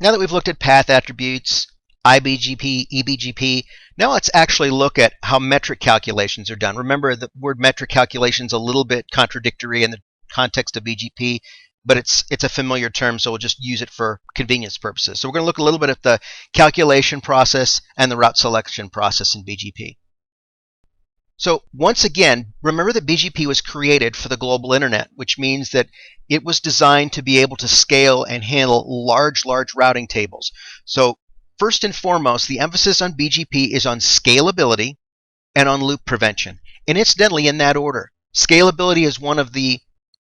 Now that we've looked at path attributes, IBGP, EBGP, now let's actually look at how metric calculations are done. Remember, the word metric calculation is a little bit contradictory in the context of BGP, but it's a familiar term, so we'll just use it for convenience purposes. So we're going to look a little bit at the calculation process and the route selection process in BGP. So once again, remember that BGP was created for the global internet, which means that it was designed to be able to scale and handle large routing tables. So first and foremost, the emphasis on BGP is on scalability and on loop prevention. And incidentally, in that order, scalability is one of the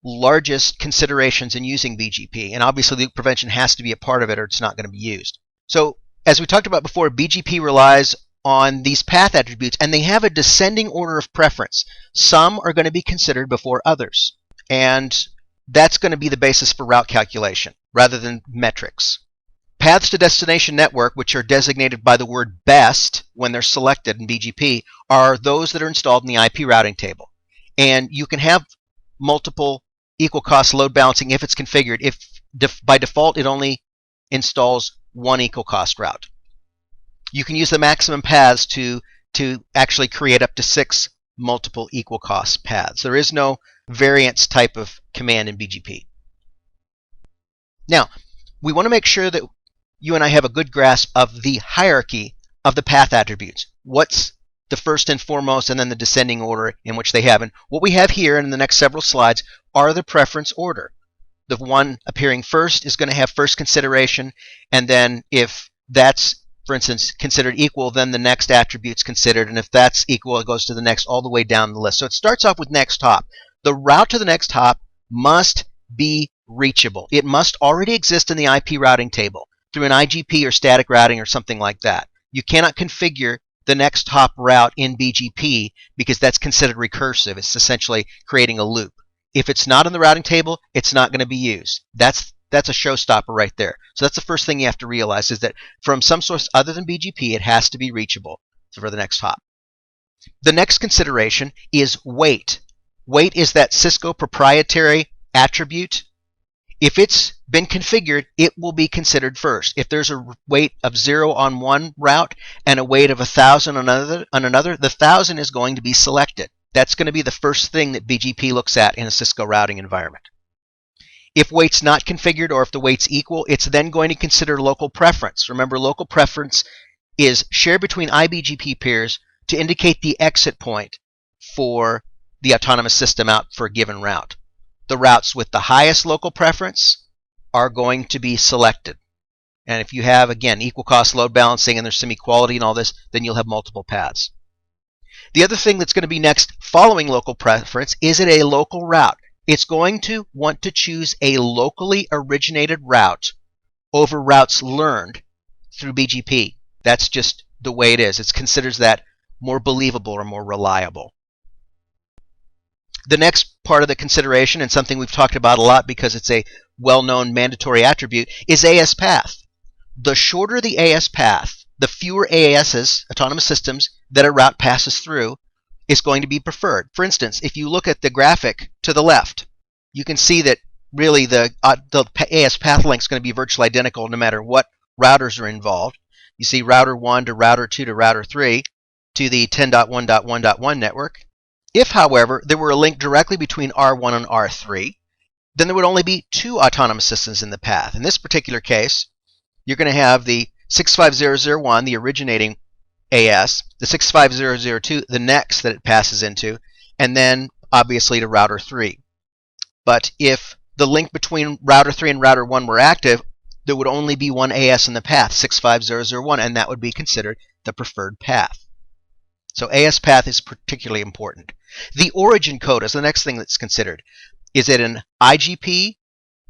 largest considerations in using BGP. And obviously, loop prevention has to be a part of it or it's not going to be used. So as we talked about before, BGP relies on these path attributes, and they have a descending order of preference. Some are going to be considered before others, and that's going to be the basis for route calculation rather than metrics. Paths to destination network, which are designated by the word best when they're selected in BGP, are those that are installed in the IP routing table. And you can have multiple equal cost load balancing if it's configured. If by default it only installs one equal cost route. You can use the maximum paths to actually create up to 6 multiple equal cost paths. There is no variance type of command in BGP. Now, we want to make sure that you and I have a good grasp of the hierarchy of the path attributes. What's the first and foremost, and then the descending order in which they have. And what we have here and in the next several slides are the preference order. The one appearing first is going to have first consideration, and then if that's, for instance, considered equal, then the next attribute's considered, and if that's equal, it goes to the next all the way down the list. So it starts off with next hop. The route to the next hop must be reachable. It must already exist in the IP routing table through an IGP or static routing or something like that. You cannot configure the next hop route in BGP because that's considered recursive. It's essentially creating a loop. If it's not in the routing table, it's not going to be used. That's a showstopper right there. So that's the first thing you have to realize, is that from some source other than BGP, it has to be reachable for the next hop. The next consideration is weight. Weight is that Cisco proprietary attribute. If it's been configured, it will be considered first. If there's a weight of 0 on one route and a weight of 1,000 on another, the 1,000 is going to be selected. That's going to be the first thing that BGP looks at in a Cisco routing environment. If weight's not configured, or if the weight's equal, it's then going to consider local preference. Remember, local preference is shared between IBGP peers to indicate the exit point for the autonomous system out for a given route. The routes with the highest local preference are going to be selected. And if you have, again, equal cost load balancing and there's some equality and all this, then you'll have multiple paths. The other thing that's going to be next following local preference, is it a local route? It's going to want to choose a locally originated route over routes learned through BGP. That's just the way it is. It considers that more believable or more reliable. The next part of the consideration, and something we've talked about a lot because it's a well-known mandatory attribute, is AS path. The shorter the AS path, the fewer ASs, autonomous systems, that a route passes through, is going to be preferred. For instance, if you look at the graphic to the left, you can see that really the AS path length is going to be virtually identical no matter what routers are involved. You see router 1 to router 2 to router 3 to the 10.1.1.1 network. If, however, there were a link directly between R1 and R3, then there would only be 2 autonomous systems in the path. In this particular case, you're going to have the 65001, the originating AS, the 65002, the next that it passes into, and then obviously to router 3. But if the link between router 3 and router 1 were active, there would only be one AS in the path, 65001, and that would be considered the preferred path. So AS path is particularly important. The origin code is the next thing that's considered. Is it an IGP,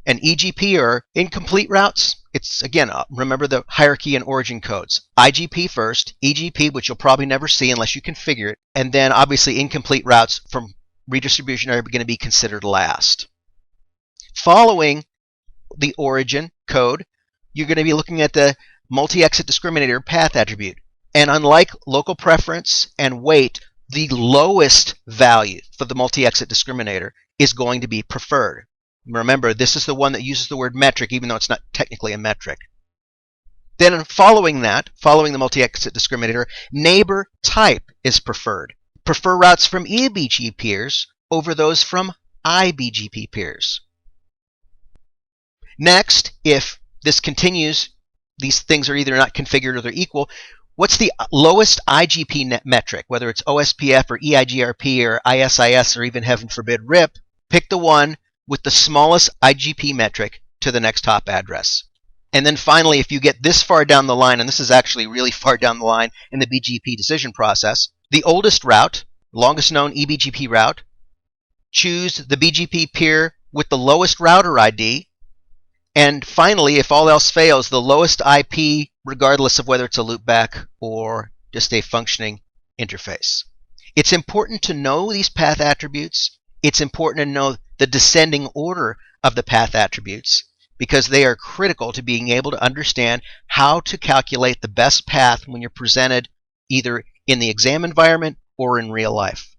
an EGP, or incomplete routes? It's, again, remember the hierarchy and origin codes. IGP first, EGP, which you'll probably never see unless you configure it, and then obviously incomplete routes from redistribution are going to be considered last. Following the origin code, you're going to be looking at the multi-exit discriminator path attribute. And unlike local preference and weight, the lowest value for the multi-exit discriminator is going to be preferred. Remember, this is the one that uses the word metric, even though it's not technically a metric. Then following that, following the multi-exit discriminator, neighbor type is preferred. Prefer routes from EBGP peers over those from IBGP peers. Next, if this continues, these things are either not configured or they're equal, what's the lowest IGP metric, whether it's OSPF or EIGRP or ISIS or even, heaven forbid, RIP, pick the one with the smallest IGP metric to the next hop address. And then finally, if you get this far down the line, and this is actually really far down the line in the BGP decision process, the oldest route, longest known eBGP route, choose the BGP peer with the lowest router ID, and finally, if all else fails, the lowest IP, regardless of whether it's a loopback or just a functioning interface. It's important to know these path attributes. It's important to know the descending order of the path attributes, because they are critical to being able to understand how to calculate the best path when you're presented either in the exam environment or in real life.